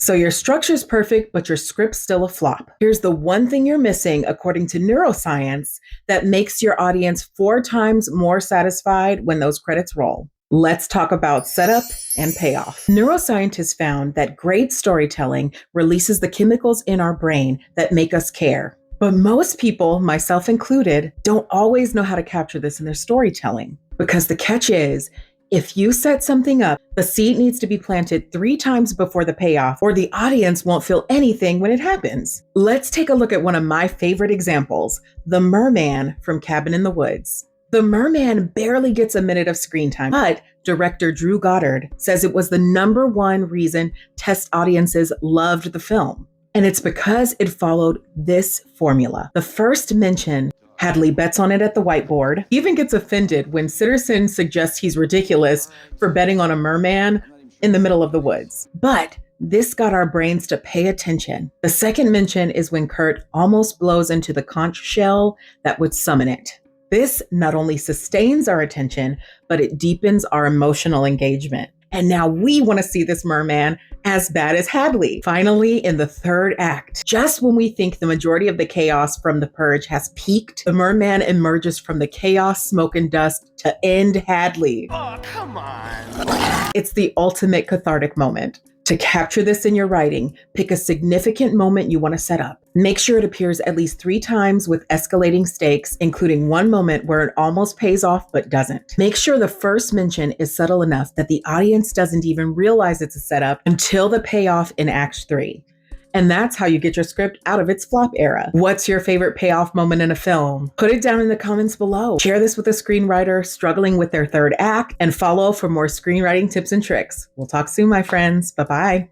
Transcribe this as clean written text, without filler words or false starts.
So your structure's perfect, but your script's still a flop. Here's the one thing you're missing, according to neuroscience, that makes your audience 4 times more satisfied when those credits roll. Let's talk about setup and payoff. Neuroscientists found that great storytelling releases the chemicals in our brain that make us care. But most people, myself included, don't always know how to capture this in their storytelling. Because the catch is, if you set something up, the seed needs to be planted 3 times before the payoff, or the audience won't feel anything when it happens. Let's take a look at one of my favorite examples, the merman from Cabin in the Woods. The merman barely gets a minute of screen time, but director Drew Goddard says it was the #1 reason test audiences loved the film. And it's because it followed this formula. The first mention, Hadley bets on it at the whiteboard. He even gets offended when Sitterson suggests he's ridiculous for betting on a merman in the middle of the woods. But this got our brains to pay attention. The second mention is when Kurt almost blows into the conch shell that would summon it. This not only sustains our attention, but it deepens our emotional engagement. And now we want to see this merman as bad as Hadley. Finally, in the third act, just when we think the majority of the chaos from The Purge has peaked, the merman emerges from the chaos, smoke, and dust to end Hadley. Oh, come on. It's the ultimate cathartic moment. To capture this in your writing, pick a significant moment you want to set up. Make sure it appears at least 3 times with escalating stakes, including one moment where it almost pays off but doesn't. Make sure the first mention is subtle enough that the audience doesn't even realize it's a setup until the payoff in Act 3. And that's how you get your script out of its flop era. What's your favorite payoff moment in a film? Put it down in the comments below. Share this with a screenwriter struggling with their third act, and follow for more screenwriting tips and tricks. We'll talk soon, my friends. Bye-bye.